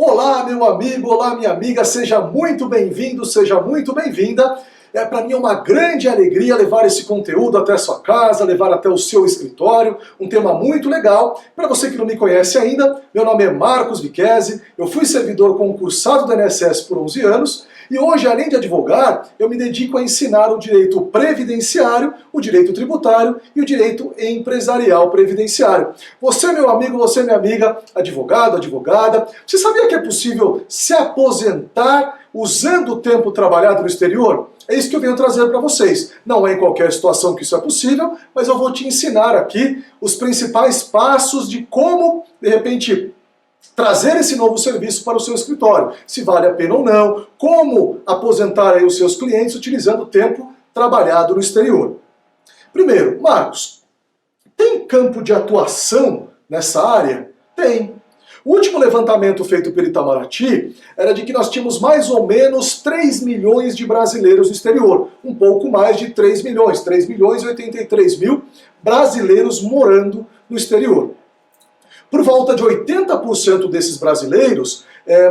Olá, meu amigo, olá, minha amiga, seja muito bem-vindo, seja muito bem-vinda. Para mim é uma grande alegria levar esse conteúdo até a sua casa, levar até o seu escritório, um tema muito legal. Para você que não me conhece ainda, meu nome é Marcos Viquesi, eu fui servidor concursado do INSS por 11 anos e hoje, além de advogar, eu me dedico a ensinar o direito previdenciário, o direito tributário e o direito empresarial previdenciário. Você, meu amigo, você, minha amiga, advogado, advogada, você sabia que é possível se aposentar usando o tempo trabalhado no exterior? É isso que eu venho trazer para vocês. Não é em qualquer situação que isso é possível, mas eu vou te ensinar aqui os principais passos de como, de repente, trazer esse novo serviço para o seu escritório. Se vale a pena ou não, como aposentar aí os seus clientes utilizando o tempo trabalhado no exterior. Primeiro, Marcos, tem campo de atuação nessa área? Tem. O último levantamento feito pelo Itamaraty era de que nós tínhamos mais ou menos 3 milhões de brasileiros no exterior. Um pouco mais de 3 milhões, 3 milhões e 83 mil brasileiros morando no exterior. Por volta de 80% desses brasileiros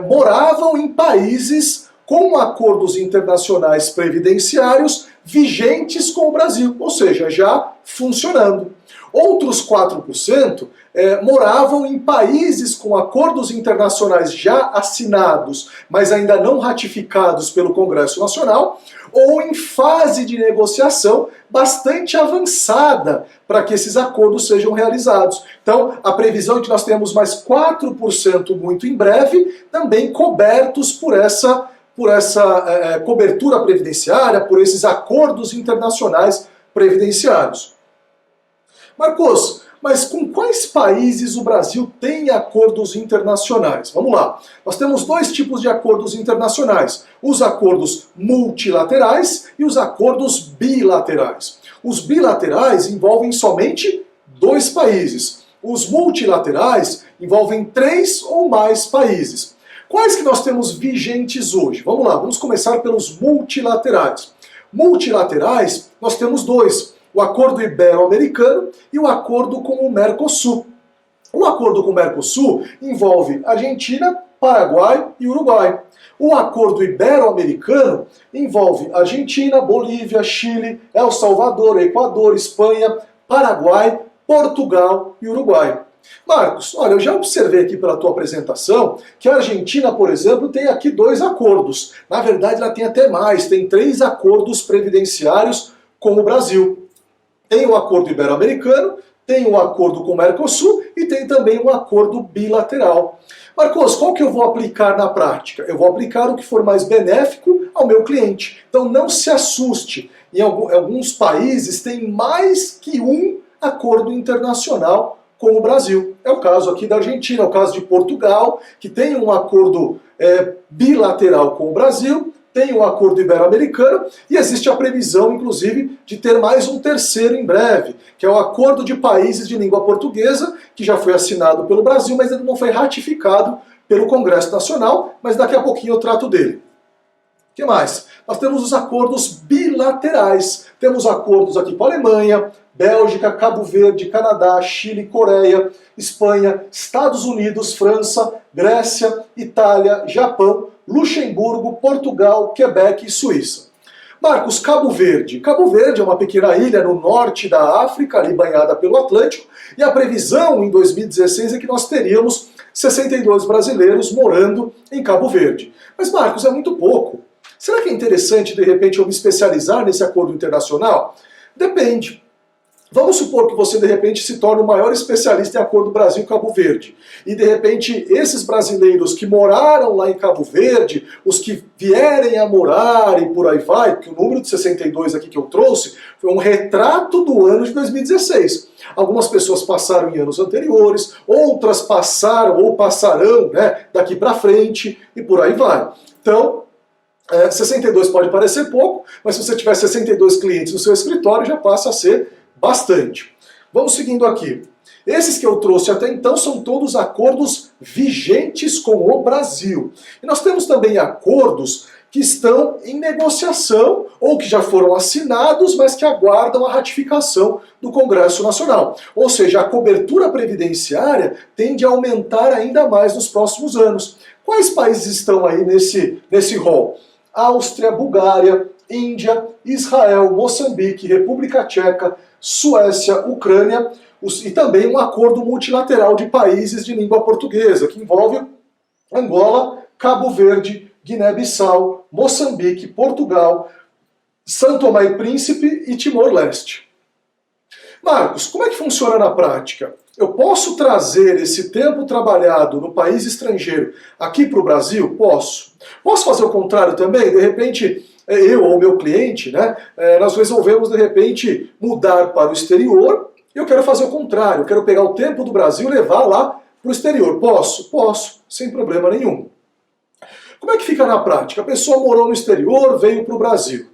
moravam em países com acordos internacionais previdenciários vigentes com o Brasil, ou seja, já funcionando. Outros 4% moravam em países com acordos internacionais já assinados, mas ainda não ratificados pelo Congresso Nacional, ou em fase de negociação bastante avançada para que esses acordos sejam realizados. Então, a previsão é que nós tenhamos mais 4% muito em breve, também cobertos por essa cobertura previdenciária, por esses acordos internacionais previdenciários. Marcos, mas com quais países o Brasil tem acordos internacionais? Vamos lá. Nós temos dois tipos de acordos internacionais. Os acordos multilaterais e os acordos bilaterais. Os bilaterais envolvem somente 2 países. Os multilaterais envolvem 3 ou mais países. Quais que nós temos vigentes hoje? Vamos lá, vamos começar pelos multilaterais. Multilaterais, nós temos 2. O acordo ibero-americano e o acordo com o Mercosul. O acordo com o Mercosul envolve Argentina, Paraguai e Uruguai. O acordo ibero-americano envolve Argentina, Bolívia, Chile, El Salvador, Equador, Espanha, Paraguai, Portugal e Uruguai. Marcos, olha, eu já observei aqui pela tua apresentação que a Argentina, por exemplo, tem aqui 2 acordos. Na verdade, ela tem até mais, tem 3 acordos previdenciários com o Brasil. Tem o acordo ibero-americano, tem o acordo com o Mercosul e tem também um acordo bilateral. Marcos, qual que eu vou aplicar na prática? Eu vou aplicar o que for mais benéfico ao meu cliente. Então não se assuste. Em alguns países tem mais que um acordo internacional com o Brasil. É o caso aqui da Argentina, é o caso de Portugal, que tem um acordo bilateral com o Brasil, tem o acordo ibero-americano e existe a previsão, inclusive, de ter mais um terceiro em breve, que é o acordo de países de língua portuguesa, que já foi assinado pelo Brasil, mas ainda não foi ratificado pelo Congresso Nacional, mas daqui a pouquinho eu trato dele. O que mais? Nós temos os acordos bilaterais. Temos acordos aqui com a Alemanha, Bélgica, Cabo Verde, Canadá, Chile, Coreia, Espanha, Estados Unidos, França, Grécia, Itália, Japão, Luxemburgo, Portugal, Quebec e Suíça. Marcos, Cabo Verde. Cabo Verde é uma pequena ilha no norte da África, ali banhada pelo Atlântico, e a previsão em 2016 é que nós teríamos 62 brasileiros morando em Cabo Verde. Mas, Marcos, é muito pouco. Será que é interessante, de repente, eu me especializar nesse acordo internacional? Depende. Vamos supor que você, de repente, se torne o maior especialista em acordo Brasil-Cabo Verde. E, de repente, esses brasileiros que moraram lá em Cabo Verde, os que vierem a morar e por aí vai, porque o número de 62 aqui que eu trouxe foi um retrato do ano de 2016. Algumas pessoas passaram em anos anteriores, outras passaram ou passarão, né, daqui para frente e por aí vai. Então, 62 pode parecer pouco, mas se você tiver 62 clientes no seu escritório, já passa a ser bastante. Vamos seguindo aqui. Esses que eu trouxe até então são todos acordos vigentes com o Brasil. E nós temos também acordos que estão em negociação ou que já foram assinados, mas que aguardam a ratificação do Congresso Nacional. Ou seja, a cobertura previdenciária tende a aumentar ainda mais nos próximos anos. Quais países estão aí nesse rol? Áustria, Bulgária, Índia, Israel, Moçambique, República Tcheca, Suécia, Ucrânia, e também um acordo multilateral de países de língua portuguesa, que envolve Angola, Cabo Verde, Guiné-Bissau, Moçambique, Portugal, São Tomé e Príncipe e Timor-Leste. Marcos, como é que funciona na prática? Eu posso trazer esse tempo trabalhado no país estrangeiro aqui para o Brasil? Posso. Posso fazer o contrário também? De repente, eu ou meu cliente, né, nós resolvemos de repente mudar para o exterior e eu quero fazer o contrário. Eu quero pegar o tempo do Brasil e levar lá para o exterior. Posso? Posso, sem problema nenhum. Como é que fica na prática? A pessoa morou no exterior, veio para o Brasil.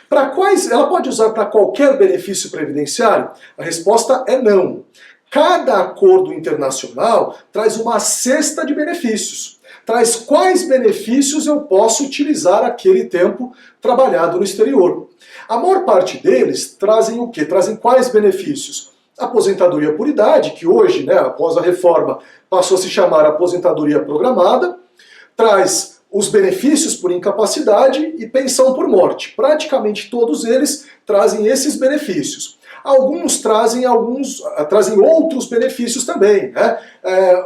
Para quais? Ela pode usar para qualquer benefício previdenciário? A resposta é não. Cada acordo internacional traz uma cesta de benefícios. Traz quais benefícios eu posso utilizar aquele tempo trabalhado no exterior. A maior parte deles trazem o quê? Trazem quais benefícios? Aposentadoria por idade, que hoje, né, após a reforma, passou a se chamar aposentadoria programada. Traz os benefícios por incapacidade e pensão por morte. Praticamente todos eles trazem esses benefícios. Alguns trazem outros benefícios também, né?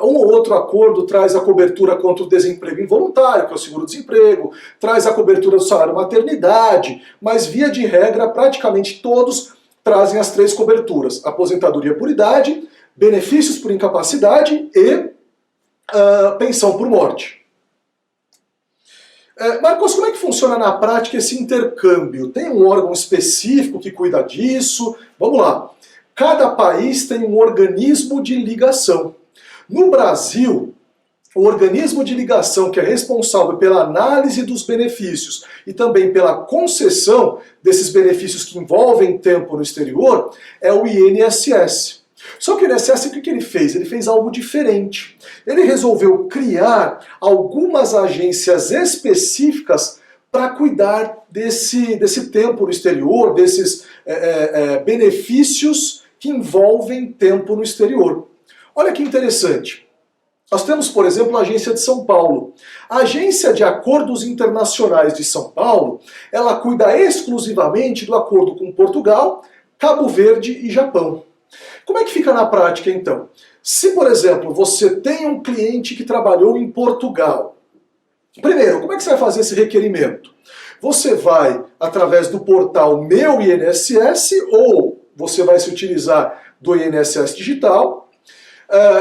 Um ou outro acordo traz a cobertura contra o desemprego involuntário, que é o seguro-desemprego, traz a cobertura do salário maternidade, mas via de regra praticamente todos trazem as três coberturas: aposentadoria por idade, benefícios por incapacidade e pensão por morte. Marcos, como é que funciona na prática esse intercâmbio? Tem um órgão específico que cuida disso? Vamos lá. Cada país tem um organismo de ligação. No Brasil, o organismo de ligação que é responsável pela análise dos benefícios e também pela concessão desses benefícios que envolvem tempo no exterior é o INSS. Só que o INSS, o que ele fez? Ele fez algo diferente. Ele resolveu criar algumas agências específicas para cuidar desse tempo no exterior, desses benefícios que envolvem tempo no exterior. Olha que interessante. Nós temos, por exemplo, a Agência de São Paulo. A Agência de Acordos Internacionais de São Paulo, ela cuida exclusivamente do acordo com Portugal, Cabo Verde e Japão. Como é que fica na prática, então? Se, por exemplo, você tem um cliente que trabalhou em Portugal, primeiro, como é que você vai fazer esse requerimento? Você vai através do portal Meu INSS ou você vai se utilizar do INSS Digital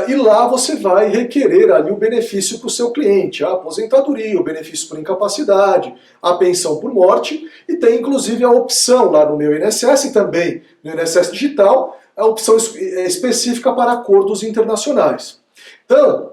e lá você vai requerer ali o benefício para o seu cliente, a aposentadoria, o benefício por incapacidade, a pensão por morte e tem inclusive a opção lá no Meu INSS e também no INSS Digital, a opção específica para acordos internacionais. Então,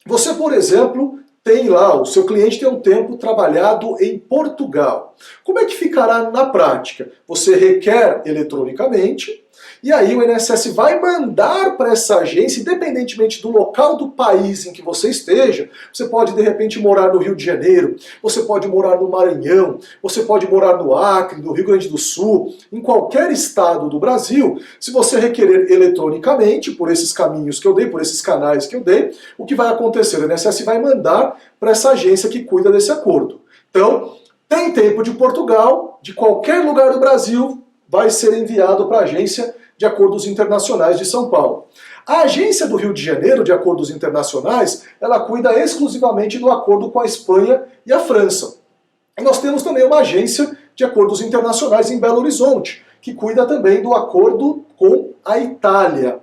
você, por exemplo, tem lá, o seu cliente tem um tempo trabalhado em Portugal. Como é que ficará na prática? Você requer eletronicamente, e aí o INSS vai mandar para essa agência, independentemente do local do país em que você esteja. Você pode, de repente, morar no Rio de Janeiro, você pode morar no Maranhão, você pode morar no Acre, no Rio Grande do Sul, em qualquer estado do Brasil. Se você requerer eletronicamente, por esses caminhos que eu dei, por esses canais que eu dei, o que vai acontecer? O INSS vai mandar para essa agência que cuida desse acordo. Então, tem tempo de Portugal, de qualquer lugar do Brasil, vai ser enviado para a Agência de Acordos Internacionais de São Paulo. A Agência do Rio de Janeiro de Acordos Internacionais, ela cuida exclusivamente do acordo com a Espanha e a França. E nós temos também uma Agência de Acordos Internacionais em Belo Horizonte, que cuida também do acordo com a Itália.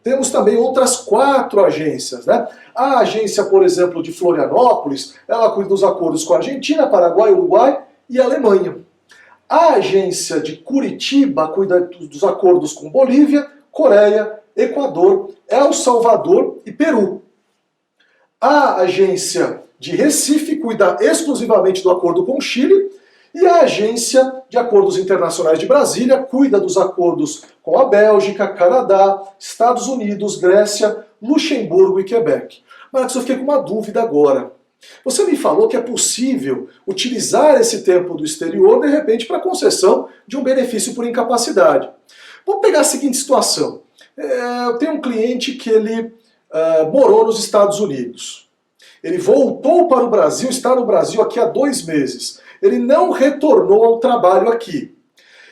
Temos também outras 4 agências, né? A agência, por exemplo, de Florianópolis, ela cuida dos acordos com a Argentina, Paraguai, Uruguai e Alemanha. A agência de Curitiba cuida dos acordos com Bolívia, Coreia, Equador, El Salvador e Peru. A agência de Recife cuida exclusivamente do acordo com o Chile e a agência de acordos internacionais de Brasília cuida dos acordos com a Bélgica, Canadá, Estados Unidos, Grécia, Luxemburgo e Quebec. Mas eu fiquei com uma dúvida agora. Você me falou que é possível utilizar esse tempo do exterior, de repente, para concessão de um benefício por incapacidade. Vamos pegar a seguinte situação. Eu tenho um cliente que ele morou nos Estados Unidos. Ele voltou para o Brasil, está no Brasil aqui há 2 meses. Ele não retornou ao trabalho aqui.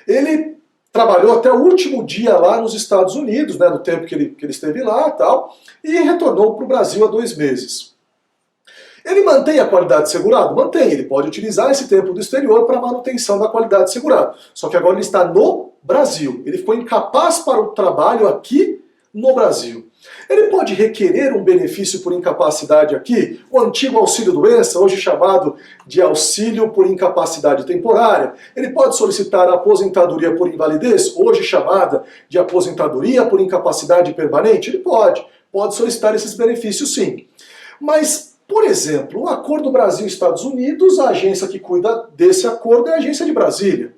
Ele trabalhou até o último dia lá nos Estados Unidos, né, no tempo que ele esteve lá e tal, e retornou para o Brasil há 2 meses. Ele mantém a qualidade segurada? Mantém. Ele pode utilizar esse tempo do exterior para manutenção da qualidade segurada. Só que agora ele está no Brasil. Ele ficou incapaz para o trabalho aqui no Brasil. Ele pode requerer um benefício por incapacidade aqui, o antigo auxílio-doença, hoje chamado de auxílio por incapacidade temporária. Ele pode solicitar a aposentadoria por invalidez, hoje chamada de aposentadoria por incapacidade permanente. Ele pode solicitar esses benefícios sim. Mas, por exemplo, o Acordo Brasil-Estados Unidos, a agência que cuida desse acordo é a agência de Brasília.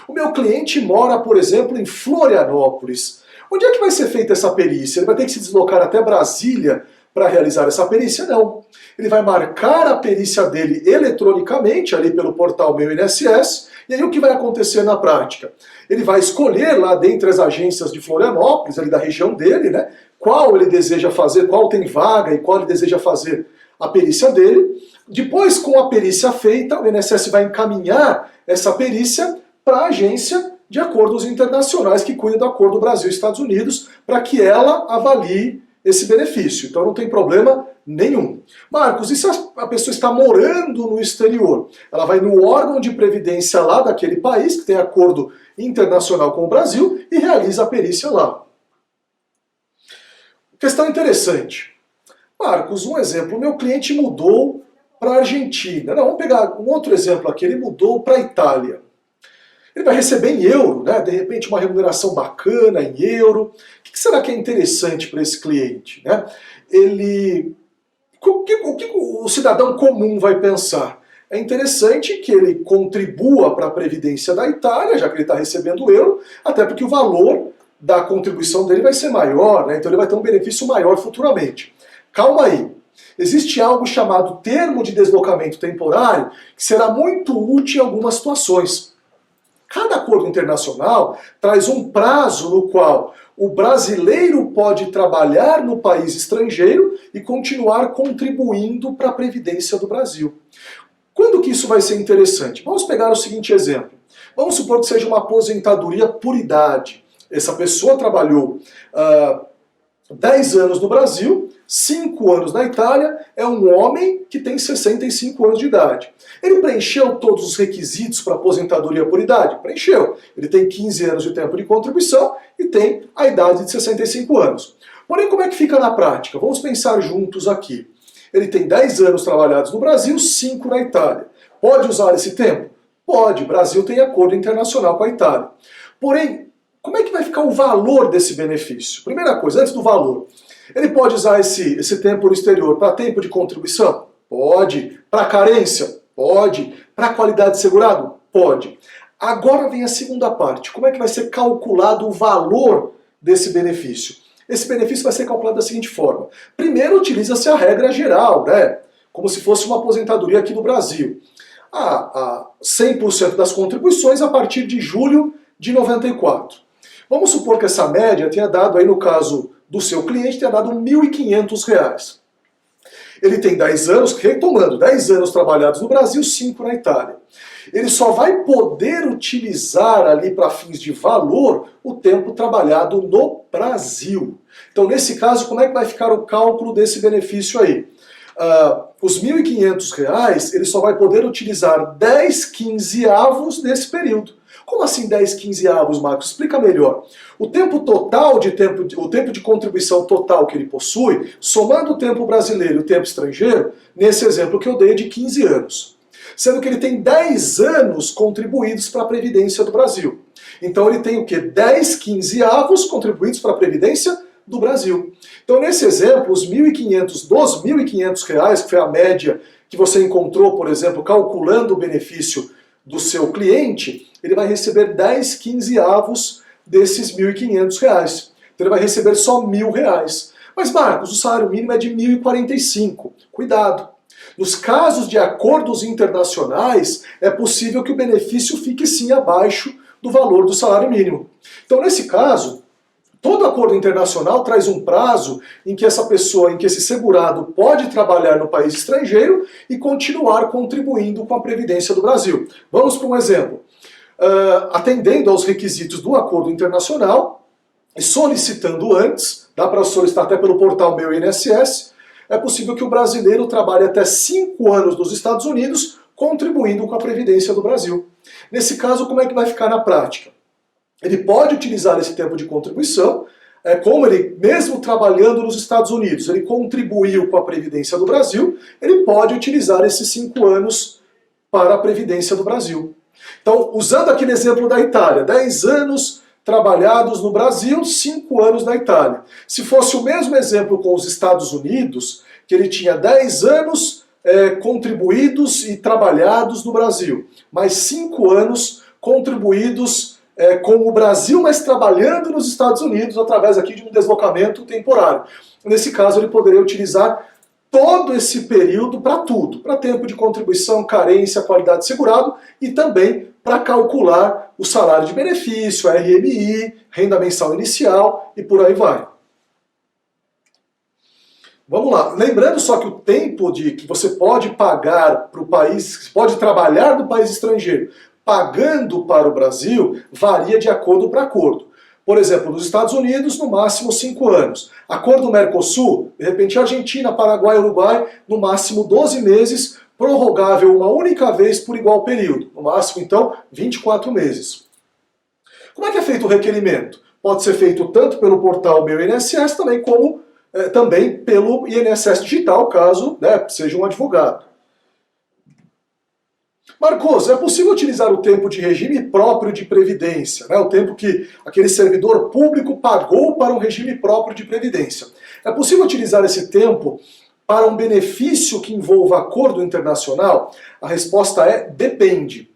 O meu cliente mora, por exemplo, em Florianópolis. Onde é que vai ser feita essa perícia? Ele vai ter que se deslocar até Brasília para realizar essa perícia? Não. Ele vai marcar a perícia dele eletronicamente, ali pelo portal Meu INSS, e aí o que vai acontecer na prática? Ele vai escolher lá dentre as agências de Florianópolis, ali da região dele, né, qual ele deseja fazer, qual tem vaga e qual ele deseja fazer a perícia dele. Depois, com a perícia feita, o INSS vai encaminhar essa perícia para a agência de acordos internacionais que cuida do Acordo Brasil-Estados Unidos, para que ela avalie esse benefício. Então não tem problema nenhum. Marcos, e se a pessoa está morando no exterior? Ela vai no órgão de previdência lá daquele país, que tem acordo internacional com o Brasil, e realiza a perícia lá. Questão interessante. Marcos, um exemplo, o meu cliente mudou para a Argentina. Não, vamos pegar um outro exemplo aqui, ele mudou para a Itália. Ele vai receber em euro, né? De repente uma remuneração bacana em euro. O que será que é interessante para esse cliente? Né? O que o cidadão comum vai pensar? É interessante que ele contribua para a Previdência da Itália, já que ele está recebendo euro, até porque o valor da contribuição dele vai ser maior, né? Então ele vai ter um benefício maior futuramente. Calma aí. Existe algo chamado termo de deslocamento temporário, que será muito útil em algumas situações. Cada acordo internacional traz um prazo no qual o brasileiro pode trabalhar no país estrangeiro e continuar contribuindo para a Previdência do Brasil. Quando que isso vai ser interessante? Vamos pegar o seguinte exemplo. Vamos supor que seja uma aposentadoria por idade. Essa pessoa trabalhou 10 anos no Brasil, 5 anos na Itália, é um homem que tem 65 anos de idade. Ele preencheu todos os requisitos para aposentadoria por idade? Preencheu. Ele tem 15 anos de tempo de contribuição e tem a idade de 65 anos. Porém, como é que fica na prática? Vamos pensar juntos aqui. Ele tem 10 anos trabalhados no Brasil, 5 na Itália. Pode usar esse tempo? Pode. O Brasil tem acordo internacional com a Itália. Porém, como é que vai ficar o valor desse benefício? Primeira coisa, antes do valor. Ele pode usar esse tempo no exterior para tempo de contribuição? Pode. Para carência? Pode. Para qualidade segurado? Pode. Agora vem a segunda parte. Como é que vai ser calculado o valor desse benefício? Esse benefício vai ser calculado da seguinte forma. Primeiro, utiliza-se a regra geral, né? Como se fosse uma aposentadoria aqui no Brasil. 100% das contribuições a partir de julho de 94. Vamos supor que essa média tenha dado, aí no caso do seu cliente, tenha dado R$ 1.500. Ele tem 10 anos, retomando, 10 anos trabalhados no Brasil, 5 na Itália. Ele só vai poder utilizar ali para fins de valor o tempo trabalhado no Brasil. Então, nesse caso, como é que vai ficar o cálculo desse benefício aí? Os R$ 1.500, ele só vai poder utilizar 10/15 desse período. Como assim 10/15, Marcos? Explica melhor. O tempo total o tempo de contribuição total que ele possui, somando o tempo brasileiro e o tempo estrangeiro, nesse exemplo que eu dei é de 15 anos. Sendo que ele tem 10 anos contribuídos para a Previdência do Brasil. Então ele tem o quê? 10/15 contribuídos para a Previdência do Brasil. Então nesse exemplo, dos R$ 1.500, que foi a média que você encontrou, por exemplo, calculando o benefício do seu cliente, ele vai receber 10/15 desses R$ 1.500. Então ele vai receber só R$ 1.000. Mas Marcos, o salário mínimo é de R$ 1.045. Cuidado! Nos casos de acordos internacionais, é possível que o benefício fique sim abaixo do valor do salário mínimo. Então, nesse caso, todo acordo internacional traz um prazo em que essa pessoa, em que esse segurado pode trabalhar no país estrangeiro e continuar contribuindo com a Previdência do Brasil. Vamos para um exemplo. Atendendo aos requisitos do acordo internacional e solicitando antes, dá para solicitar até pelo portal Meu INSS, é possível que o brasileiro trabalhe até 5 anos nos Estados Unidos contribuindo com a Previdência do Brasil. Nesse caso, como é que vai ficar na prática? Ele pode utilizar esse tempo de contribuição, como ele, mesmo trabalhando nos Estados Unidos, ele contribuiu com a Previdência do Brasil, ele pode utilizar esses 5 anos para a Previdência do Brasil. Então, usando aquele exemplo da Itália, 10 anos trabalhados no Brasil, 5 anos na Itália. Se fosse o mesmo exemplo com os Estados Unidos, que ele tinha 10 anos contribuídos e trabalhados no Brasil, mais 5 anos contribuídos com o Brasil, mas trabalhando nos Estados Unidos através aqui de um deslocamento temporário. Nesse caso, ele poderia utilizar todo esse período para tudo, para tempo de contribuição, carência, qualidade de segurado e também para calcular o salário de benefício, RMI, renda mensal inicial e por aí vai. Vamos lá, lembrando só que o tempo que você pode pagar para o país, pode trabalhar no país estrangeiro, pagando para o Brasil, varia de acordo para acordo. Por exemplo, nos Estados Unidos, no máximo 5 anos. Acordo Mercosul, de repente Argentina, Paraguai, Uruguai, no máximo 12 meses, prorrogável uma única vez por igual período. No máximo, então, 24 meses. Como é que é feito o requerimento? Pode ser feito tanto pelo portal Meu INSS, também pelo INSS Digital, caso seja um advogado. Marcos, é possível utilizar o tempo de regime próprio de previdência, o tempo que aquele servidor público pagou para um regime próprio de previdência. É possível utilizar esse tempo para um benefício que envolva acordo internacional? A resposta é depende.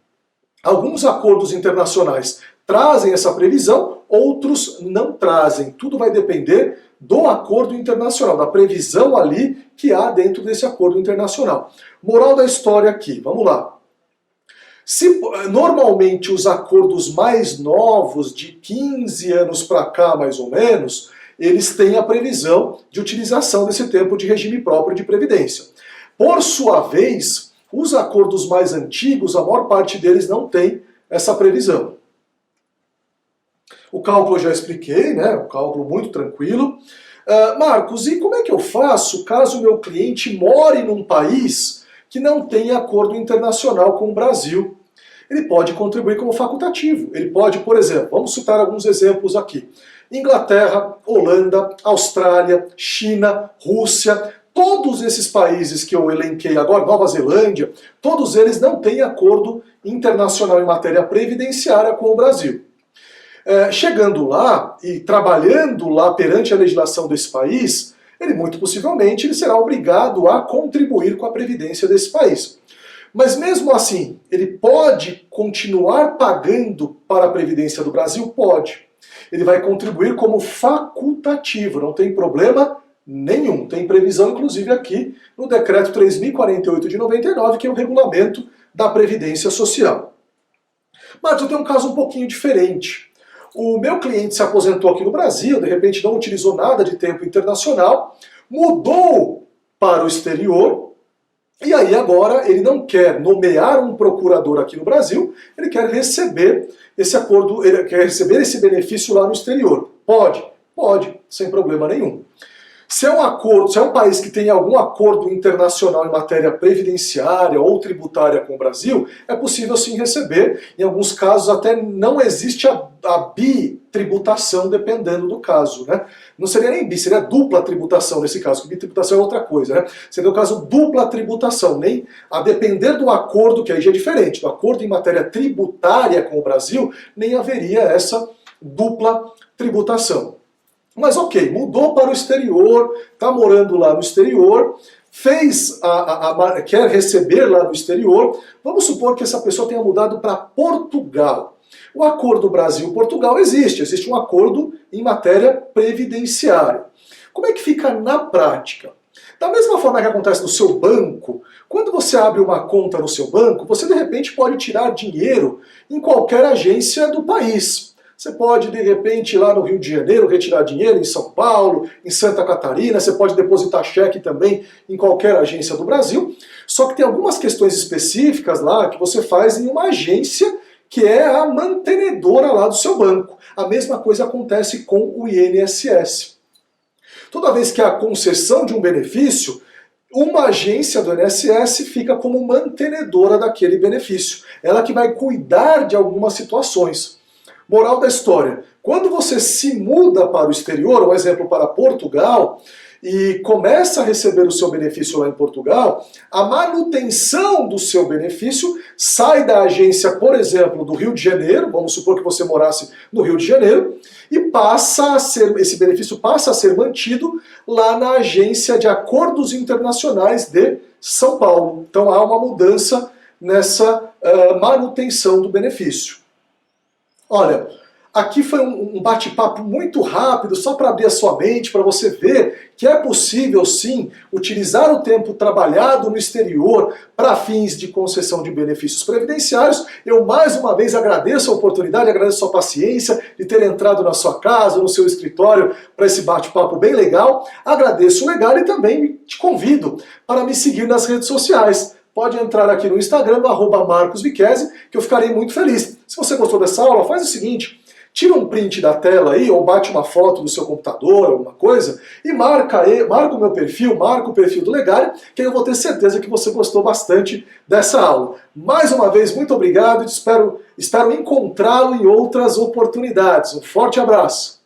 Alguns acordos internacionais trazem essa previsão, outros não trazem. Tudo vai depender do acordo internacional, da previsão ali que há dentro desse acordo internacional. Moral da história aqui, vamos lá. Normalmente os acordos mais novos, de 15 anos para cá mais ou menos, eles têm a previsão de utilização desse tempo de regime próprio de previdência. Por sua vez, os acordos mais antigos, a maior parte deles não tem essa previsão. O cálculo eu já expliquei, um cálculo muito tranquilo. Marcos, e como é que eu faço caso o meu cliente more num país que não tem acordo internacional com o Brasil? Ele pode contribuir como facultativo. Ele pode, por exemplo, vamos citar alguns exemplos aqui. Inglaterra, Holanda, Austrália, China, Rússia, todos esses países que eu elenquei agora, Nova Zelândia, todos eles não têm acordo internacional em matéria previdenciária com o Brasil. Chegando lá e trabalhando lá perante a legislação desse país, ele muito possivelmente ele será obrigado a contribuir com a previdência desse país. Mas mesmo assim, ele pode continuar pagando para a Previdência do Brasil? Pode. Ele vai contribuir como facultativo, não tem problema nenhum. Tem previsão, inclusive, aqui no Decreto 3.048 de 99, que é o regulamento da Previdência Social. Mas eu tenho um caso um pouquinho diferente. O meu cliente se aposentou aqui no Brasil, de repente não utilizou nada de tempo internacional, mudou para o exterior, e aí agora ele não quer nomear um procurador aqui no Brasil, ele quer receber esse acordo, ele quer receber esse benefício lá no exterior. Pode? Pode, sem problema nenhum. Se é um país que tem algum acordo internacional em matéria previdenciária ou tributária com o Brasil, é possível sim receber. Em alguns casos até não existe a bitributação, dependendo do caso. Não seria nem bi, seria dupla tributação nesse caso, que bitributação é outra coisa. Seria o caso dupla tributação, nem a depender do acordo, que aí já é diferente, do acordo em matéria tributária com o Brasil, nem haveria essa dupla tributação. Mas ok, mudou para o exterior, está morando lá no exterior, quer receber lá no exterior. Vamos supor que essa pessoa tenha mudado para Portugal. O acordo Brasil-Portugal existe um acordo em matéria previdenciária. Como é que fica na prática? Da mesma forma que acontece no seu banco, quando você abre uma conta no seu banco, você de repente pode tirar dinheiro em qualquer agência do país. Você pode, de repente, ir lá no Rio de Janeiro, retirar dinheiro em São Paulo, em Santa Catarina, você pode depositar cheque também em qualquer agência do Brasil. Só que tem algumas questões específicas lá que você faz em uma agência que é a mantenedora lá do seu banco. A mesma coisa acontece com o INSS. Toda vez que há concessão de um benefício, uma agência do INSS fica como mantenedora daquele benefício. Ela que vai cuidar de algumas situações. Moral da história, quando você se muda para o exterior, um exemplo para Portugal, e começa a receber o seu benefício lá em Portugal, a manutenção do seu benefício sai da agência, por exemplo, do Rio de Janeiro, vamos supor que você morasse no Rio de Janeiro, e esse benefício passa a ser mantido lá na agência de acordos internacionais de São Paulo. Então há uma mudança nessa manutenção do benefício. Olha, aqui foi um bate-papo muito rápido, só para abrir a sua mente, para você ver que é possível sim utilizar o tempo trabalhado no exterior para fins de concessão de benefícios previdenciários. Eu mais uma vez agradeço a oportunidade, agradeço a sua paciência de ter entrado na sua casa, no seu escritório, para esse bate-papo bem legal. Agradeço o legal e também te convido para me seguir nas redes sociais. Pode entrar aqui no Instagram, no @marcosviquezzi, que eu ficarei muito feliz. Se você gostou dessa aula, faz o seguinte, tira um print da tela aí, ou bate uma foto do seu computador, alguma coisa, e marca o meu perfil, marca o perfil do Legário, que aí eu vou ter certeza que você gostou bastante dessa aula. Mais uma vez, muito obrigado e espero encontrá-lo em outras oportunidades. Um forte abraço!